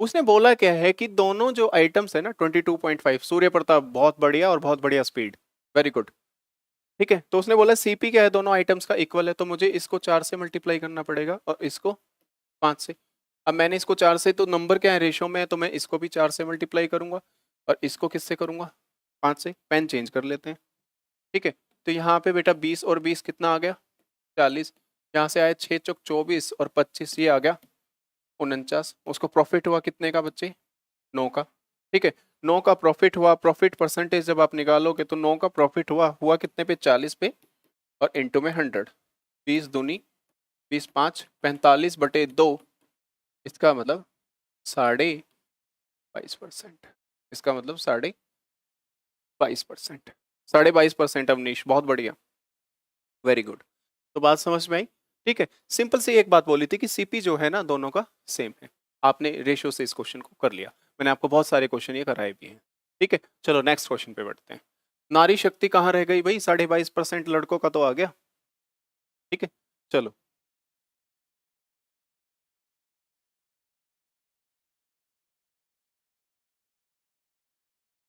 उसने बोला क्या है कि दोनों जो आइटम्स है ना 22.5, सूर्य प्रताप बहुत बढ़िया और बहुत बढ़िया स्पीड, वेरी गुड। ठीक है, तो उसने बोला सीपी क्या है, दोनों आइटम्स का इक्वल है, तो मुझे इसको 4 से मल्टीप्लाई करना पड़ेगा और इसको 5 से। अब मैंने इसको 4 से, तो नंबर क्या है रेशो में है, तो मैं इसको भी 4 से मल्टीप्लाई करूंगा और इसको किससे करूंगा, 5 से। पेन चेंज कर लेते हैं। ठीक है, तो यहाँ पे बेटा 20 और 20 कितना आ गया, 40। यहाँ से आए 6 चौक 24 और 25 ये आ गया 49। उसको प्रॉफिट हुआ कितने का बच्चे, 9 का। ठीक है, 9 का प्रॉफिट हुआ, प्रॉफिट परसेंटेज जब आप निकालोगे तो 9 का प्रॉफिट हुआ कितने पे, 40 पे, और इंटू में 100। 20 दूनी 20, 5 45/2, इसका मतलब 22.5%। इसका मतलब 22.5%, 22.5%। अवनीश बहुत बढ़िया, वेरी गुड। तो बात समझ में आई। ठीक है, सिंपल सी एक बात बोली थी कि सीपी जो है ना दोनों का सेम है। आपने रेशियो से इस क्वेश्चन को कर लिया। मैंने आपको बहुत सारे क्वेश्चन ये कराए भी हैं। ठीक है, चलो नेक्स्ट क्वेश्चन पे बढ़ते हैं। नारी शक्ति कहाँ रह गई भाई, 22.5% लड़कों का तो आ गया। ठीक है, चलो।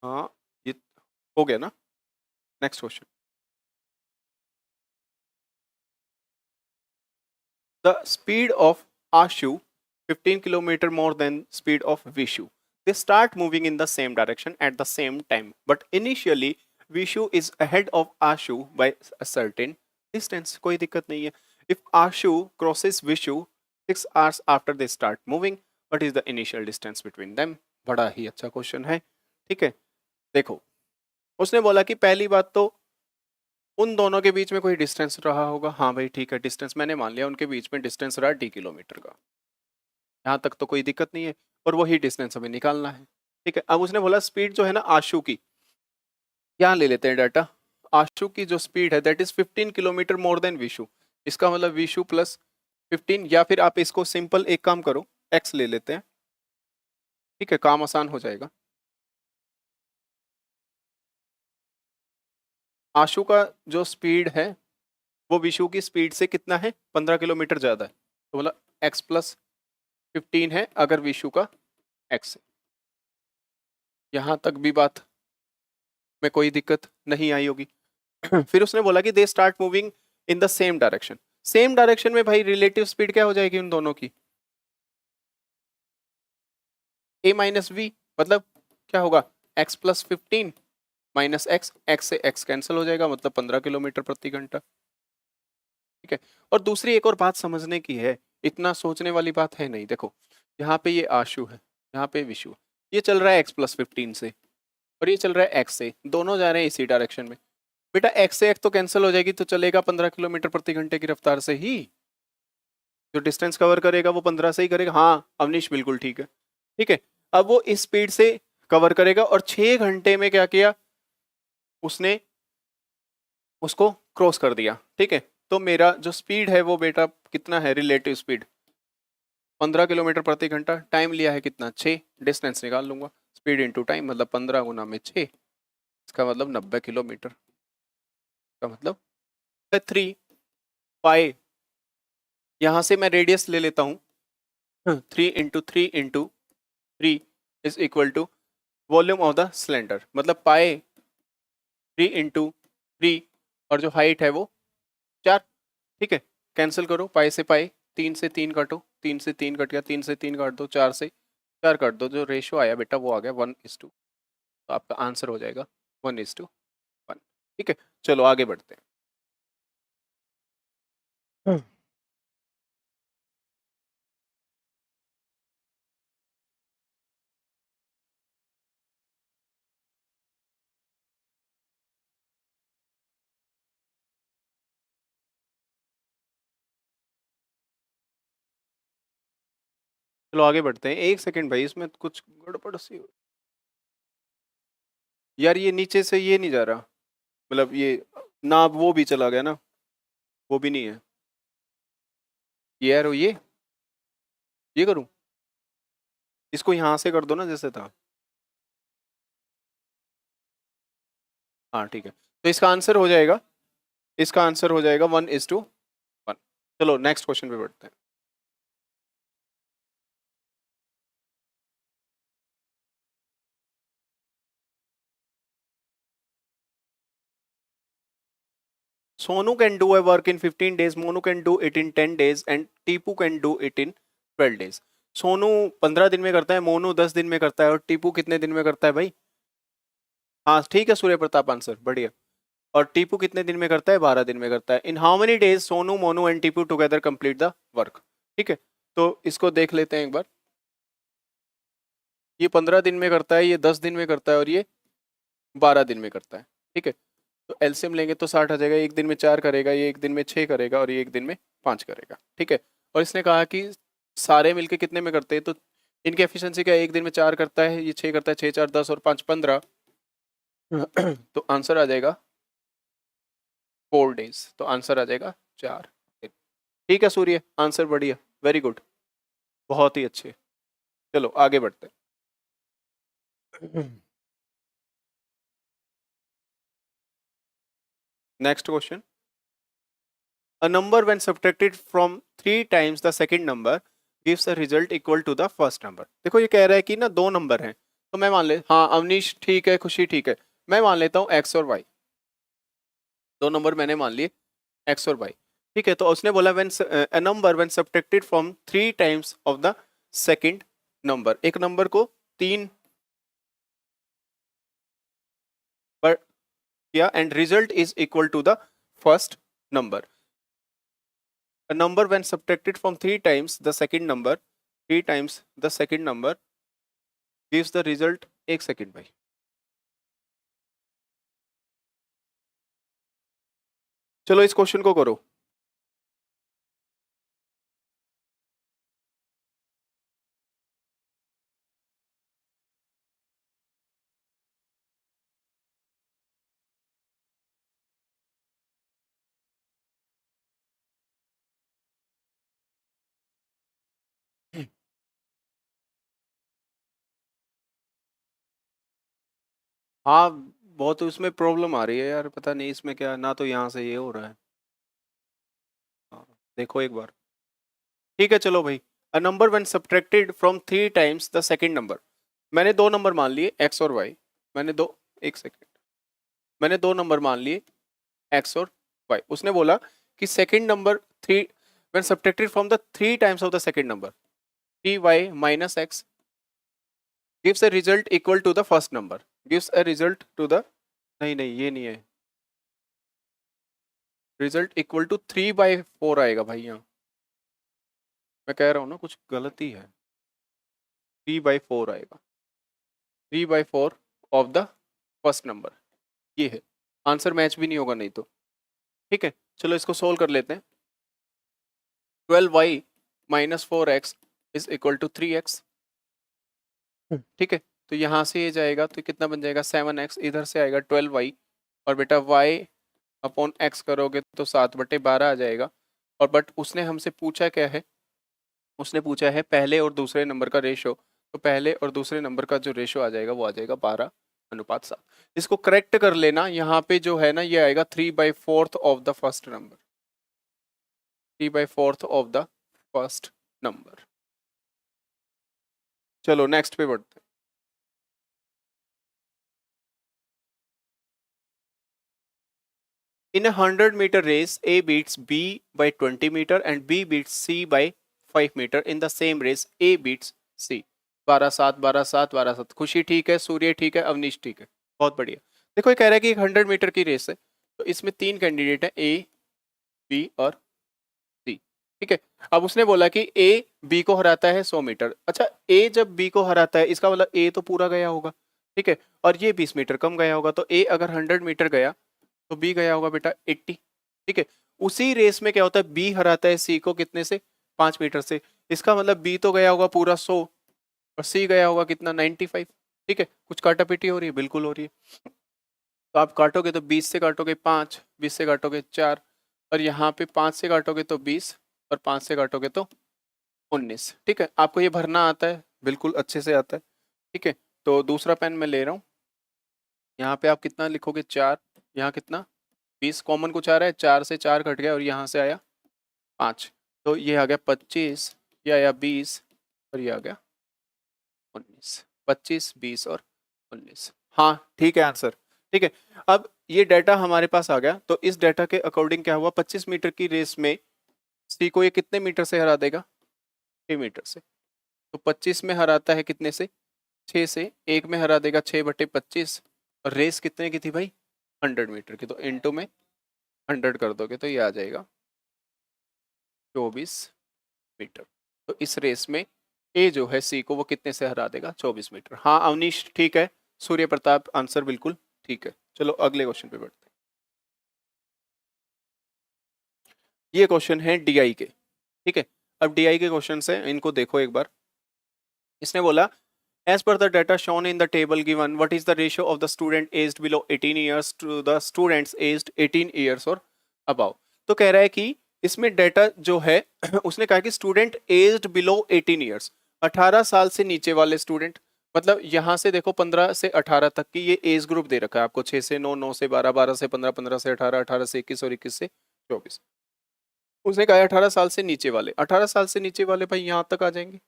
हाँ, ये हो गया ना। Next question. The speed of Ashu 15 kilometer more than speed of Vishu. They start moving in the same direction at the same time, but initially Vishu is ahead of Ashu by a certain distance. कोई दिक्कत नहीं है. If Ashu crosses Vishu 6 hours after they start moving, what is the initial distance between them? बड़ा ही अच्छा question है. ठीक है, देखो उसने बोला कि पहली बात तो उन दोनों के बीच में कोई डिस्टेंस रहा होगा। हाँ भाई ठीक है, डिस्टेंस मैंने मान लिया, उनके बीच में डिस्टेंस रहा d किलोमीटर का। यहाँ तक तो कोई दिक्कत नहीं है, और वही डिस्टेंस हमें निकालना है। ठीक है, अब उसने बोला स्पीड जो है ना आशु की, यहाँ ले लेते हैं डाटा। आशु की जो स्पीड है that is 15 kilometre more than Vishu. इसका मतलब विशु प्लस 15, या फिर आप इसको सिंपल एक काम करो, एक्स ले लेते हैं। ठीक है, काम आसान हो जाएगा। आशु का जो स्पीड है वो विशु की स्पीड से कितना है, 15 किलोमीटर ज्यादा है, तो बोला एक्स प्लस 15 है अगर विशु का एक्स है। यहां तक भी बात में कोई दिक्कत नहीं आई होगी। फिर उसने बोला कि they start moving in the same direction. Same direction में भाई रिलेटिव स्पीड क्या हो जाएगी उन दोनों की, a माइनस वी, मतलब क्या होगा, x plus 15 minus x, x से x कैंसिल हो जाएगा, मतलब 15 किलोमीटर प्रति घंटा। ठीक है, और दूसरी एक और बात समझने की है, इतना सोचने वाली बात है नहीं। देखो यहाँ पे ये आशु है, यहाँ पे विशु है। ये चल रहा है x प्लस 15 से और ये चल रहा है x से, दोनों जा रहे हैं इसी डायरेक्शन में। बेटा x से x तो कैंसिल हो जाएगी, तो चलेगा 15 किलोमीटर प्रति घंटे की रफ्तार से ही। जो डिस्टेंस कवर करेगा वो 15 से ही करेगा। हाँ अवनीश बिल्कुल ठीक है। ठीक है, अब वो इस स्पीड से कवर करेगा और 6 घंटे में क्या किया उसने, उसको क्रॉस कर दिया। ठीक है, तो मेरा जो स्पीड है वो बेटा कितना है, रिलेटिव स्पीड 15 किलोमीटर प्रति घंटा। टाइम लिया है कितना, 6। डिस्टेंस निकाल लूंगा, स्पीड इंटू टाइम, मतलब 15 × 6, इसका मतलब 90 किलोमीटर। का मतलब 3 पाई, यहाँ से मैं रेडियस ले लेता हूँ, 3 × 3 × 3 is equal to volume of the cylinder, मतलब पाए 3 × 3, और जो हाइट है वो 4। ठीक है, कैंसिल करो, पाए से पाए, 3 से 3 काटो, 3 से 3 कट गया, 3 से 3 काट दो, 4 से 4 काट दो, जो रेशो आया बेटा वो आ गया 1:2। तो आपका आंसर हो जाएगा 1:1। ठीक है, चलो आगे बढ़ते हैं। चलो आगे बढ़ते हैं, एक सेकंड भाई, इसमें कुछ गड़बड़ सी यार ये नीचे से ये नहीं जा रहा, मतलब ये ना, अब वो भी चला गया ना, वो भी नहीं है ये यार, ये करूं, इसको यहाँ से कर दो ना जैसे था। हाँ ठीक है, तो इसका आंसर हो जाएगा, इसका आंसर हो जाएगा 1:1। चलो नेक्स्ट क्वेश्चन पे बढ़ते हैं। Sonu can do a work in 15 days, Monu can do it in 10 days and Tipu can do it in 12 days। Sonu 15 दिन में करता है, मोनू 10 दिन में करता है, और टीपू कितने दिन में करता है भाई? हाँ ठीक है, सूर्य प्रताप आंसर बढ़िया। और टीपू कितने दिन में करता है? 12 दिन में करता है। In how many days Sonu, Monu and Tipu together complete the work. ठीक है, तो इसको देख लेते हैं एक बार। ये 15 दिन में करता है, ये 10 दिन में करता है, और ये 12 दिन में करता है। ठीक है, तो एलसीएम लेंगे तो 60 आ जाएगा। एक दिन में 4 करेगा, ये एक दिन में 6 करेगा, और ये एक दिन में 5 करेगा। ठीक है, और इसने कहा कि सारे मिलके कितने में करते हैं, तो इनकी एफिशिएंसी क्या है? एक दिन में 4 करता है, ये 6 करता है, 6 4 10 और 5 15। तो आंसर आ जाएगा 4 डेज, तो आंसर आ जाएगा 4 दिन। ठीक है सूर्य, आंसर बढ़िया, वेरी गुड, बहुत ही अच्छे। चलो आगे बढ़ते हैं। Next question, a number when subtracted from 3 times the second number gives a result equal to the first number। देखो ये कह रहा है कि ना दो नंबर हैं, तो मैं मान ले, हाँ अवनीश ठीक है, खुशी ठीक है, मैं मान लेता हूँ x और y, दो नंबर मैंने मान लिए x और y। ठीक है, तो उसने बोला when a number when subtracted from 3 times of the second number, एक नंबर को 3 पर किया and result is equal to the first number। A number when subtracted from 3 times the second number, 3 times the second number gives the result। एक second भाई, चलो इस question को करो। हाँ, बहुत उसमें प्रॉब्लम आ रही है यार, पता नहीं इसमें क्या, ना तो यहाँ से ये हो रहा है। हाँ, देखो एक बार। ठीक है चलो भाई, a number when subtracted from 3 times the second number, मैंने दो नंबर मान लिए x और y, मैंने दो, एक सेकंड, मैंने दो नंबर मान लिए x और y। उसने बोला कि second number 3 when subtracted from the 3 times of the second number 3y minus x gives a result equal to the first number, gives a result to the, नहीं नहीं ये नहीं है, रिजल्ट इक्वल टू 3/4 आएगा भाई। यहाँ मैं कह रहा हूँ ना कुछ गलती है, 3/4 आएगा, 3/4 ऑफ द फर्स्ट नंबर, ये है आंसर, मैच भी नहीं होगा नहीं तो। ठीक है, चलो इसको सोल्व कर लेते हैं। 12y minus 4x is equal to 3x। ठीक है, तो यहाँ से ये जाएगा तो कितना बन जाएगा 7x, इधर से आएगा 12y, और बेटा y अपॉन x करोगे तो 7/12 आ जाएगा। और बट उसने हमसे पूछा क्या है, उसने पूछा है पहले और दूसरे नंबर का रेशो, तो पहले और दूसरे नंबर का जो रेशो आ जाएगा वो आ जाएगा 12:7। इसको करेक्ट कर लेना, यहाँ पे जो है ना ये आएगा 3/4 of the first number, 3/4 of the first number. चलो नेक्स्ट पे बढ़ते हैं। In a 100-meter race, A beats B by 20 meter and B beats C by 5 meter. In the same race, A beats C। 12-7 12-7 12-7। खुशी ठीक है, सूर्य ठीक है, अवनीश ठीक है, बहुत बढ़िया। देखो ये कह रहा है कि एक 100 मीटर की रेस है, तो इसमें 3 कैंडिडेट हैं, A B और C। ठीक है, अब उसने बोला कि A B को हराता है 100 मीटर। अच्छा, A जब B को हराता है इसका मतलब A तो पूरा गया होगा, ठीक है, और ये 20 मीटर कम गया होगा, तो A अगर 100 मीटर गया तो बी गया होगा बेटा 80। ठीक है, उसी रेस में क्या होता है, बी हराता है सी को कितने से, 5 मीटर से। इसका मतलब बी तो गया होगा पूरा 100 और सी गया होगा कितना 95। ठीक है, कुछ काटापीटी हो रही है, बिल्कुल हो रही है। तो आप काटोगे तो 20 से काटोगे 5, 20 से काटोगे 4, और यहाँ पे 5 से काटोगे तो 20, और 5 से काटोगे तो 19। ठीक है, आपको ये भरना आता है, बिल्कुल अच्छे से आता है। ठीक है, तो दूसरा पेन मैं ले रहा हूँ। यहाँ पे आप कितना लिखोगे, 4, यहाँ कितना 20, कॉमन कुछ आ रहा है, 4 से 4 कट गया और यहाँ से आया 5, तो ये आ गया 25, ये आया 20, और ये आ गया 19। 25, 20 और 19। हाँ ठीक है आंसर। ठीक है, अब ये डाटा हमारे पास आ गया, तो इस डाटा के अकॉर्डिंग क्या हुआ, 25 मीटर की रेस में सी को ये कितने मीटर से हरा देगा, 6 मीटर से। तो 25 में हराता है कितने से, 6 से, एक में हरा देगा 6/25, और रेस कितने की थी भाई, 100 मीटर की, तो इनटू में 100 कर दोगे तो ये आ जाएगा 24 मीटर। तो इस रेस में ए जो है सी को वो कितने से हरा देगा, 24 मीटर। हाँ अवनीश ठीक है, सूर्य प्रताप आंसर बिल्कुल ठीक है। चलो अगले क्वेश्चन पे बढ़ते हैं। ये क्वेश्चन है डीआई के। ठीक है, अब डीआई के क्वेश्चन है, इनको देखो एक बार। इसने बोला as per the data shown in the table given what is the ratio of the student aged below 18 years to the students aged 18 years or above। तो कह रहा है कि इसमें डाटा जो है उसने कहा कि स्टूडेंट एज्ड बिलो 18 ईयर्स, 18 साल से नीचे वाले स्टूडेंट, मतलब यहाँ से देखो 15 से 18 तक की ये एज ग्रुप दे रखा है आपको, 6 से 9, 9 से 12, 12 से 15, 15 से 18, 18 से 21 और 21 से 24। उसने कहा 18 साल से नीचे वाले, 18 साल से नीचे वाले भाई यहाँ तक आ जाएंगे,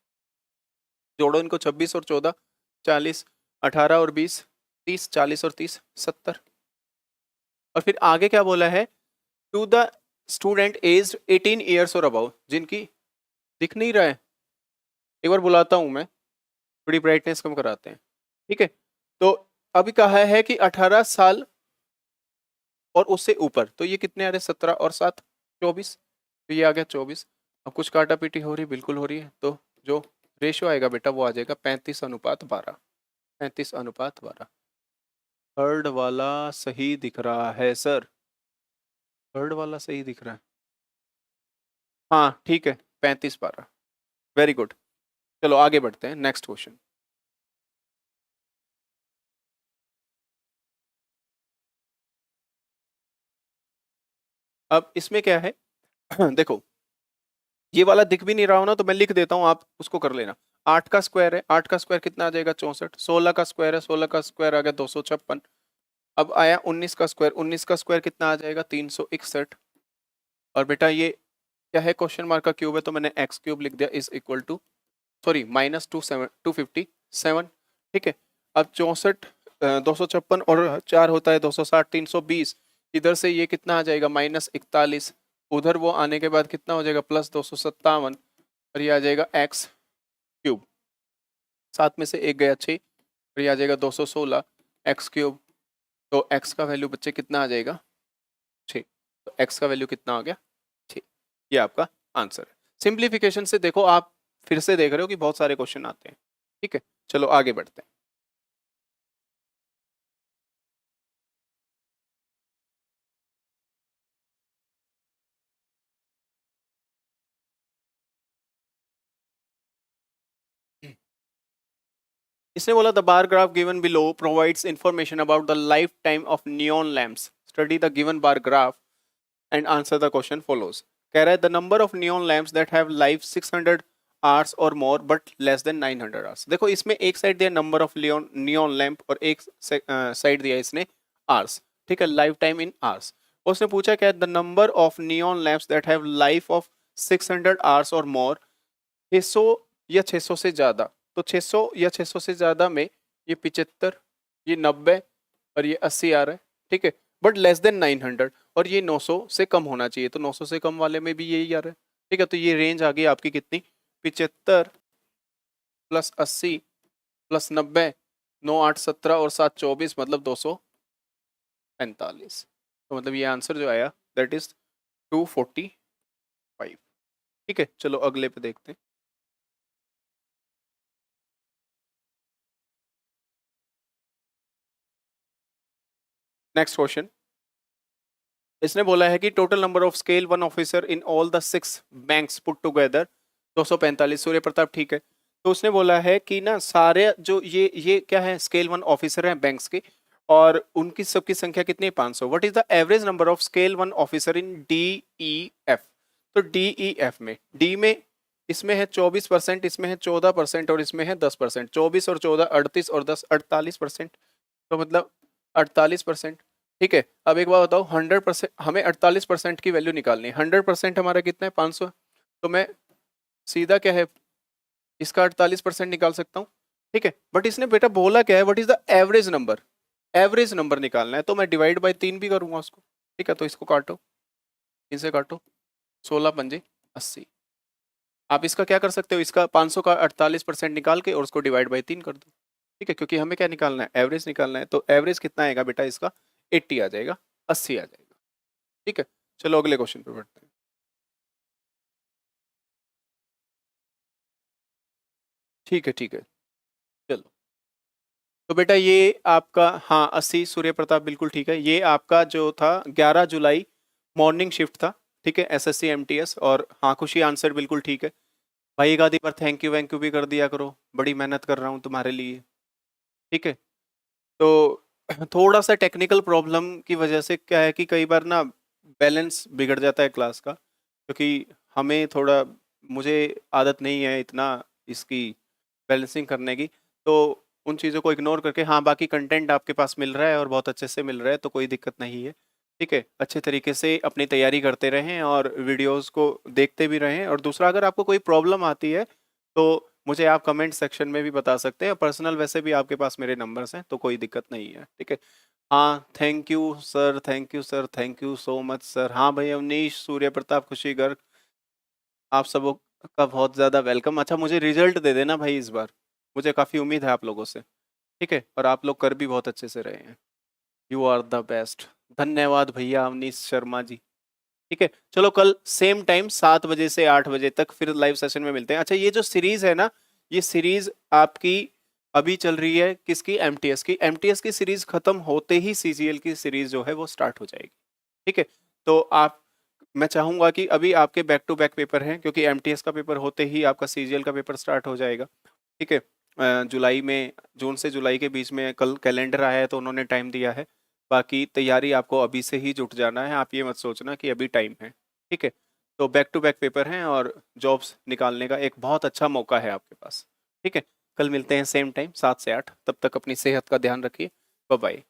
जोड़ो इनको, 26 और 14 40, 18 और 20 30, 40 और 30 70। और फिर आगे क्या बोला है, to the student age 18 years और अबाउ, जिनकी दिख नहीं रहा है, एक बार बुलाता हूं मैं, थोड़ी ब्राइटनेस कम कराते हैं। ठीक है, तो अभी कहा है कि 18 साल और उससे ऊपर, तो ये कितने आ रहे, 17 और 7 24, तो ये आ गया 24। अब कुछ काटा पीटी हो रही, बिल्कुल हो रही है, तो जो रेशियो आएगा बेटा वो आ जाएगा 35:12, 35:12। थर्ड वाला सही दिख रहा है सर, थर्ड वाला सही दिख रहा है, हाँ ठीक है, 35:12, वेरी गुड। चलो आगे बढ़ते हैं, नेक्स्ट क्वेश्चन। अब इसमें क्या है देखो, ये वाला दिख भी नहीं रहा हो ना तो मैं लिख देता हूँ, आप उसको कर लेना। 8 का स्क्वायर है, 8 का स्क्वायर कितना आ जाएगा, 64। 16 का स्क्वायर है, 16 का स्क्वायर आ गया 256। अब आया 19 का स्क्वायर, 19 का स्क्वायर कितना आ जाएगा, 361। और बेटा ये क्या है, क्वेश्चन मार्क का क्यूब है, तो मैंने एक्स क्यूब लिख दिया, इज इक्वल टू, सॉरी -257। ठीक है, अब 64, 256 और 4 होता है 260, 320। इधर से ये कितना आ जाएगा, -41। उधर वो आने के बाद कितना हो जाएगा, +257, और ये आ जाएगा एक्स क्यूब, 7 में से 1 गया 6, और ये आ जाएगा 216 एक्स क्यूब। तो एक्स का वैल्यू बच्चे कितना आ जाएगा, 6। तो एक्स का वैल्यू कितना आ गया, 6। ये आपका आंसर है। सिंप्लीफिकेशन से देखो, आप फिर से देख रहे हो कि बहुत सारे क्वेश्चन आते हैं। ठीक है, चलो आगे बढ़ते हैं। इसने बोला the bar graph given below provides information about the life time of neon lamps, study the given bar graph and answer the question follows. कह रहा है the number of neon lamps that have life 600 hours और more but less than 900 hours. देखो इसमें एक side दिया number of neon lamp और एक साइड दिया इसने आवर्स। ठीक है, लाइफ टाइम इन आवर्स। उसने पूछा क्या, the number of neon lamps that have life of 600 hours और मोर, 600 या 600 से ज्यादा, तो 600 या 600 से ज्यादा में ये 75, ये 90 और ये 80 आ रहा है। ठीक है, बट लेस देन 900, और ये 900 से कम होना चाहिए, तो 900 से कम वाले में भी यही आ रहा है। ठीक है, तो ये रेंज आ गई आपकी कितनी, 75 + 80 + 90, 9 8 17 और 7 24, मतलब 245। तो मतलब ये आंसर जो आया दैट इज 245। ठीक है, चलो अगले पे देखते हैं। नेक्स्ट क्वेश्चन, इसने बोला है कि total number of scale 1 officer in all the 6 banks put together 245। Surya Pratap ठीक है, तो उसने बोला है कि ना सारे जो ये क्या है, स्केल 1 ऑफिसर हैं बैंक्स के, और उनकी सबकी संख्या कितनी है, 500। What is the average number of scale 1 officer in D E F? तो डी ई एफ में, डी में इसमें है 24%, इसमें है 14% और इसमें है 10%। 24 और 14 38 और 10 48%, तो मतलब 48%। ठीक है, अब एक बात बताओ, 100% हमें 48% की वैल्यू निकालनी है। 100% हमारा कितना है, 500। तो मैं सीधा क्या है, इसका 48% निकाल सकता हूँ। ठीक है, बट इसने बेटा बोला क्या है, what is the average number? Average number निकालना है, तो मैं डिवाइड बाय 3 भी करूंगा उसको। ठीक है, तो इसको काटो, इनसे काटो, 16 पंजे 80। आप इसका क्या कर सकते हो, इसका 500 का 48% निकाल के और उसको डिवाइड बाई 3 कर दो। ठीक है, क्योंकि हमें क्या निकालना है, एवरेज निकालना है। तो एवरेज कितना आएगा बेटा इसका, 80 आ जाएगा, 80 आ जाएगा। ठीक है, चलो अगले क्वेश्चन पे बढ़ते हैं। ठीक है, ठीक है, चलो। तो बेटा ये आपका, हाँ 80 सूर्य प्रताप बिल्कुल ठीक है। ये आपका जो था 11 जुलाई मॉर्निंग शिफ्ट था। ठीक है, एसएससी एमटीएस। और हाँ खुशी आंसर बिल्कुल ठीक है। भाई एक आधी बार थैंक यू वैंक यू भी कर दिया करो, बड़ी मेहनत कर रहा हूँ तुम्हारे लिए। ठीक है, तो थोड़ा सा टेक्निकल प्रॉब्लम की वजह से क्या है कि कई बार ना बैलेंस बिगड़ जाता है क्लास का, क्योंकि हमें थोड़ा, मुझे आदत नहीं है इतना इसकी बैलेंसिंग करने की। तो उन चीज़ों को इग्नोर करके, हाँ बाकी कंटेंट आपके पास मिल रहा है और बहुत अच्छे से मिल रहा है, तो कोई दिक्कत नहीं है। ठीक है, अच्छे तरीके से अपनी तैयारी करते रहें और वीडियोस को देखते भी रहें। और दूसरा, अगर आपको कोई प्रॉब्लम आती है तो मुझे आप कमेंट सेक्शन में भी बता सकते हैं। पर्सनल वैसे भी आपके पास मेरे नंबर्स हैं, तो कोई दिक्कत नहीं है। ठीक है, हाँ thank you sir, thank you sir, thank you so much sir. हाँ भाई अवनीश, सूर्य प्रताप, खुशी गर्ग, आप सबों का बहुत ज़्यादा वेलकम। अच्छा मुझे रिजल्ट दे देना भाई इस बार, मुझे काफ़ी उम्मीद है आप लोगों से। ठीक है, और आप लोग कर भी बहुत अच्छे से रहे हैं। You are the best. धन्यवाद भैया अवनीश शर्मा जी। ठीक है, चलो कल सेम टाइम 7 बजे से 8 बजे तक फिर लाइव सेशन में मिलते हैं। अच्छा ये जो सीरीज है ना, ये सीरीज आपकी अभी चल रही है किसकी, एमटीएस की। एमटीएस की सीरीज खत्म होते ही सीजीएल की सीरीज जो है वो स्टार्ट हो जाएगी। ठीक है, तो आप, मैं चाहूंगा कि अभी आपके बैक टू बैक पेपर हैं, क्योंकि एमटीएस का पेपर होते ही आपका सीजीएल का पेपर स्टार्ट हो जाएगा। ठीक है, जुलाई में, जून से जुलाई के बीच में कल कैलेंडर आया है तो उन्होंने टाइम दिया है। बाकी तैयारी आपको अभी से ही जुट जाना है, आप ये मत सोचना कि अभी टाइम है। ठीक है, तो बैक टू बैक पेपर हैं और जॉब्स निकालने का एक बहुत अच्छा मौका है आपके पास। ठीक है, कल मिलते हैं सेम टाइम 7 से 8, तब तक अपनी सेहत का ध्यान रखिए। Bye bye.